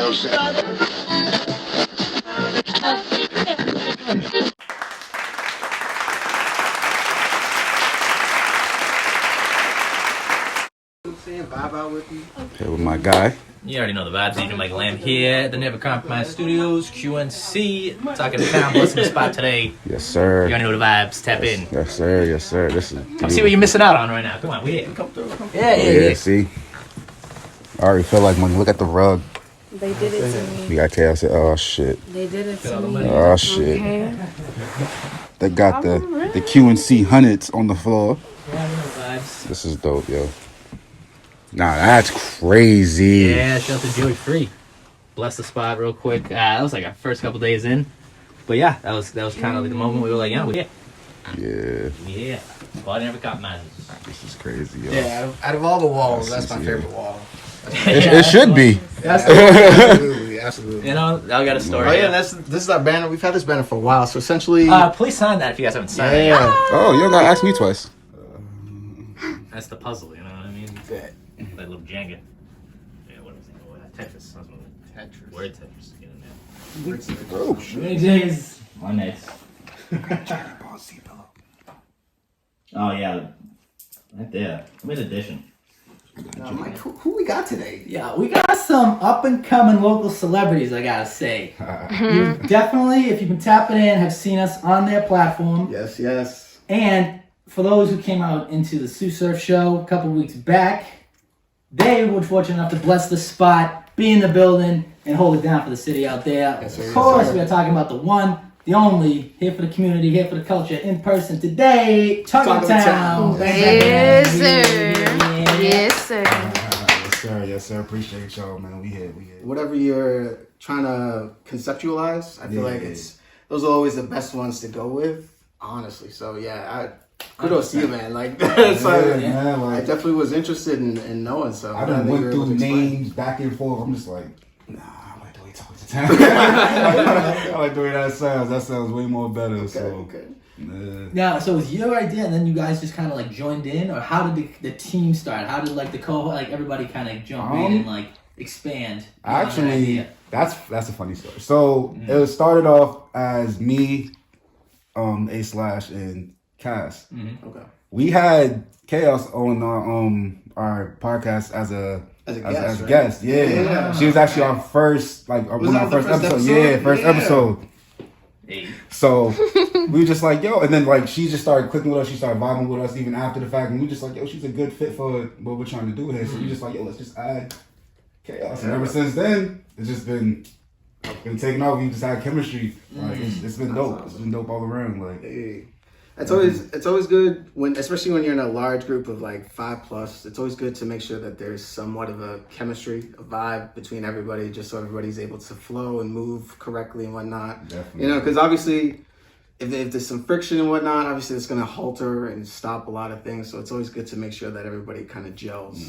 Vibe out with you. Here with my guy. You already know the vibes. Agent Mike Lamb here at the Never Compromise Studios, QNC. Talking to town, blessing the spot today. Yes, sir. You already know the vibes. Tap in. Yes, sir. Yes, sir. This is. Come see what you're missing out on right now. Come on, we here. Come through. Yeah. See, I already feel like when you look at the rug. They did it to me. We got chaos. Oh shit. They did it to me. Oh shit. Okay. They got the QNC hundreds on the floor. Yeah, I know the vibes. This is dope, yo. Nah, that's crazy. Yeah, shout out to Joey Free. Bless the spot real quick. That was like our first couple days in. But yeah, that was kind of like the moment we were like, yeah, we're here. Yeah. Spot Never Compromises. This is crazy, yo. Yeah, out of all the walls, that's my favorite wall. It should be. Absolutely. You know, I got a story. Oh yeah, this is our banner. We've had this banner for a while, so essentially. Please sign that if you guys haven't signed it. Yeah. Oh, you gotta ask me twice. That's the puzzle, you know what I mean? That little Jenga. Yeah, what was it? Oh, Tetris. Tetris. Word Tetris. Get in there. Oh shit. Many days. One night. Oh yeah, right there. Mid edition. Mike, who we got today? Yeah, we got some up and coming local celebrities, I gotta say. You definitely, if you've been tapping in, have seen us on their platform. Yes. And for those who came out into the Sue Surf show a couple weeks back, they were fortunate enough to bless the spot, be in the building, and hold it down for the city out there. Yes, sir. Of course, we are talking about the one, the only, here for the community, here for the culture, in person today, Talking Town. Yes, sir. Yes, sir. Yes, sir. Appreciate y'all, man. We here. Whatever you're trying to conceptualize, I feel like those are always the best ones to go with, honestly. So yeah, kudos to you, man. Like, I definitely was interested in knowing. So I done went through names back and forth. I'm just like, nah, I like the way Talking to Town. I like the way that sounds. That sounds way more better. Okay. Now, so it was your idea, and then you guys just kind of like joined in, or how did the team start? How did like the everybody kind of jump in and like expand? Actually, that's a funny story. So it started off as me, A/Slash, and Cass. Mm-hmm. Okay. We had Chaos on our podcast as a guest. Yeah. She was actually our first one of our first episodes. Yeah, first episode. So we were just like, yo, and then like she just started clicking with us, she started vibing with us even after the fact, and we just like, yo, she's a good fit for what we're trying to do here. So we just like, yo, let's just add Chaos. And ever since then, it's just been taking off. We just had chemistry. Like it's been dope. It's been dope all around. Like it's always good especially when you're in a large group of like 5+. It's always good to make sure that there's somewhat of a chemistry, a vibe between everybody, just so everybody's able to flow and move correctly and whatnot. Definitely. You know, because obviously, if there's some friction and whatnot, obviously it's going to halter and stop a lot of things. So it's always good to make sure that everybody kind of gels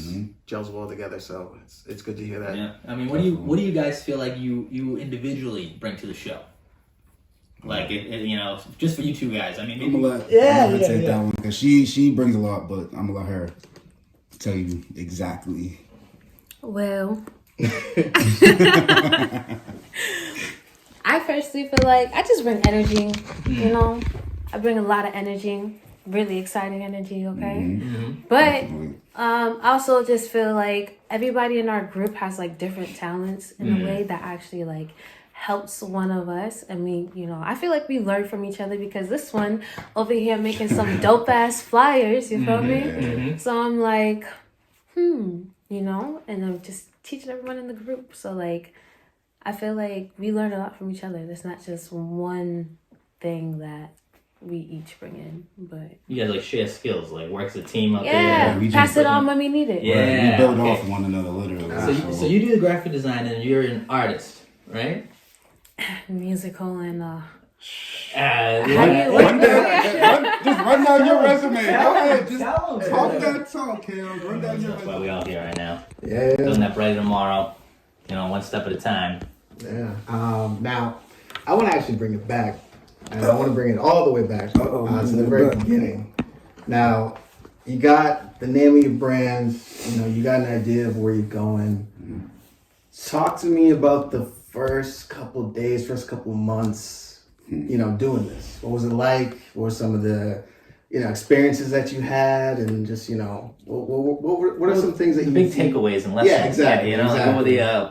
well together. So it's good to hear that. Yeah, I mean, what do you guys feel like you individually bring to the show? Like you know, just for you two guys. I mean, maybe. I'm gonna take that one because she brings a lot, but I'm gonna let her tell you exactly. Well, I personally feel like I just bring energy. You know, I bring a lot of energy, really exciting energy. Okay, but I also just feel like everybody in our group has like different talents in a way that actually like helps one of us, and we, you know, I feel like we learn from each other because this one over here making some dope ass flyers, you feel me? So I'm like, you know, and I'm just teaching everyone in the group. So like, I feel like we learn a lot from each other. There's not just one thing that we each bring in, but you guys like share skills, like works a team up there. Yeah, pass it on when we need it. Yeah, we build off one another literally. So you do the graphic design and you're an artist, right? Musical and just run down your resume. Go ahead, just talk that talk, Cam. Run down your resume. That's why we all here right now. Yeah. Building up ready tomorrow. You know, one step at a time. Yeah. Now, I want to actually bring it back, and I want to bring it all the way back to the very beginning. Now, you got the name of your brands. You know, you got an idea of where you're going. Talk to me about the first couple days, first couple months, doing this. What was it like? What were some of the, experiences that you had, and just, what are some things that big takeaways and lessons? Yeah, exactly. Yeah, exactly. What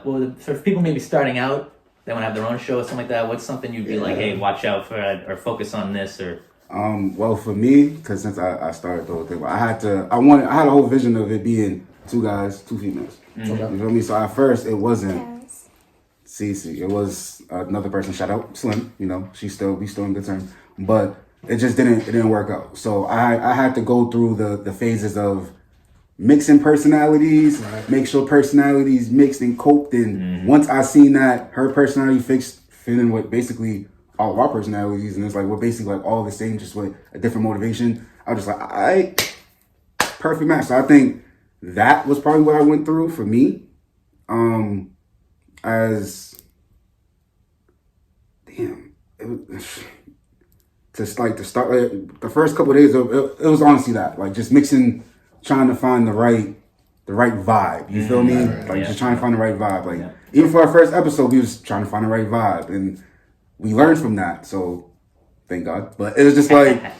were the for people maybe starting out, they want to have their own show or something like that. What's something you'd be like, hey, watch out for, or focus on this, or? Well, for me, because since I started the whole thing, I had a whole vision of it being 2 guys, 2 females. Okay. You feel me? So at first it wasn't Cece. It was another person. Shout out Slim. We still in good terms, but it just didn't work out. So I had to go through the phases of mixing personalities, right. Make sure personalities mixed and coped. And once I seen that her personality fit in with basically all of our personalities, and it's like we're basically like all the same, just with a different motivation, I was just like, all right, perfect match. So I think that was probably what I went through for me. To start the first couple of days, it was honestly that, like, just mixing, trying to find the right vibe. You feel me? Right. Just trying to find the right vibe. Like even for our first episode, we was trying to find the right vibe, and we learned from that. So thank God. But it was just like I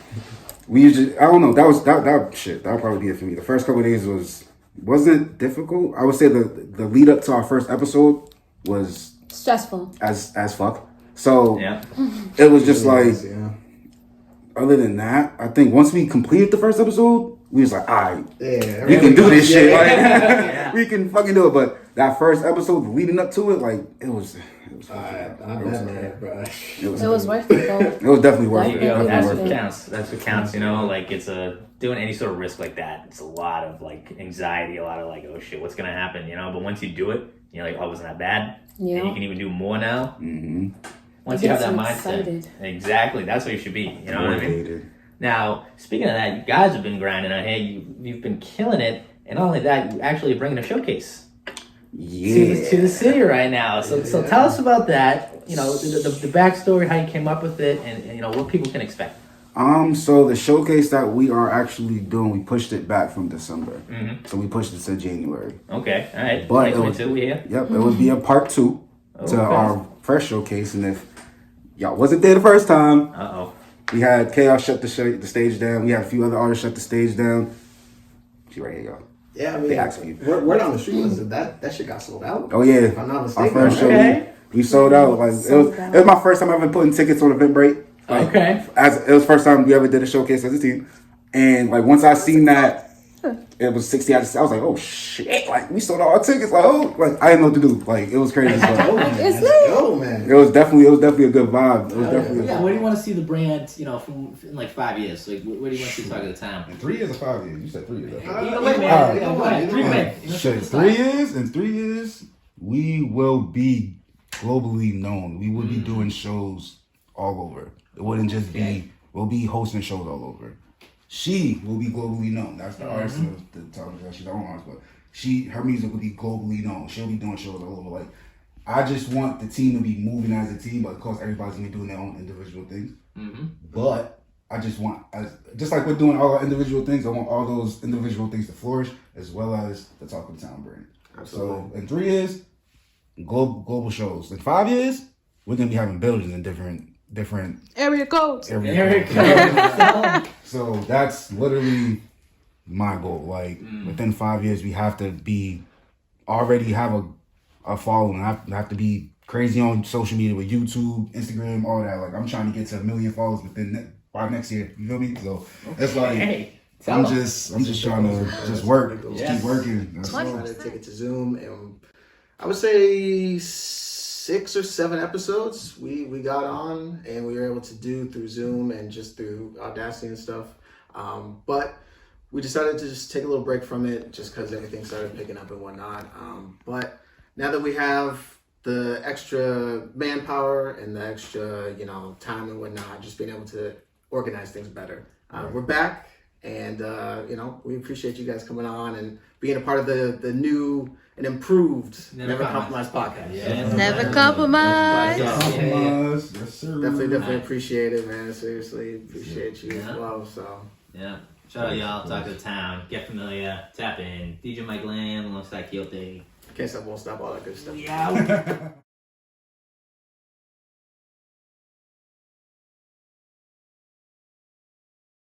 don't know. That'll probably be it for me. The first couple of days wasn't difficult. I would say the lead up to our first episode was stressful as fuck. So it was just other than that, I think once we completed the first episode, we was like, all right, we can do this shit. Like, we can fucking do it. But that first episode leading up to it, like, it was worth it, though. It was definitely worth it. That's what counts. That's what counts, Like, it's doing any sort of risk like that, it's a lot of, like, anxiety, a lot of, like, oh shit, what's gonna happen, But once you do it, you're like, oh, it wasn't that bad. Yeah. And you can even do more now. Mm-hmm. Once you have that mindset. Exactly. That's what you should be. You know what I mean? Now, speaking of that, you guys have been grinding out here. You've been killing it. And not only that, you actually are bringing a showcase to the city right now. So tell us about that. The backstory, how you came up with it, and what people can expect. So the showcase that we are actually doing, we pushed it back from December. Mm-hmm. So we pushed it to January. Okay, all right. But 2022, we here. Yep, it would be a part 2 to our first showcase, and if y'all wasn't there the first time, we had Chaos shut the stage down. We had a few other artists shut the stage down. She right here, y'all. Yeah, I mean, they asked me. Word on the street was that shit got sold out. Oh yeah, if I'm not mistaken. Our first show, we sold out. Like it was my first time ever putting tickets on Eventbrite. Like, it was the first time we ever did a showcase as a team, and like once I seen that. It was 60 out of 60. I was like, oh shit! Like we sold all our tickets. Like I didn't know what to do. Like it was crazy. Man. It was definitely a good vibe. It was definitely. Yeah. Where do you want to see the brand? From in like 5 years. Like where do you want to see Talk of the Town? In 3 years or 5 years? You said 3 years. Shit, 3 years. In 3 years, we will be globally known. We will be doing shows all over. It wouldn't just be. We'll be hosting shows all over. She will be globally known. That's the artist of the television. She's our own artist, but her music will be globally known. She'll be doing shows all over. Like, I just want the team to be moving as a team, but of course everybody's gonna be doing their own individual things. Mm-hmm. But I just want, just like we're doing all our individual things, I want all those individual things to flourish as well as the Talk of the Town brand. Absolutely. So in 3 years, global shows. In 5 years, we're gonna be having buildings in different area codes. So that's literally my goal. Like within 5 years, we have to already have a following. I have to be crazy on social media with YouTube, Instagram, all that. Like I'm trying to get to 1 million followers by next year. You feel me? So it's like I'm just trying to just work, keep working. That's all. Trying to take it to Zoom, and I would say 6 or 7 episodes we got on and we were able to do through Zoom and just through Audacity and stuff. But we decided to just take a little break from it just because everything started picking up and whatnot. But now that we have the extra manpower and the extra, time and whatnot, just being able to organize things better. We're back, and we appreciate you guys coming on and being a part of the new and improved Never Compromise podcast. Yeah. Never compromise. Yes, sir. Definitely appreciate it, man. Seriously, appreciate you as well. So shout out y'all, Talk of the Town, get familiar, tap in. DJ Mike Lamb alongside Quixote. Can't stop, won't stop, all that good stuff. Yeah.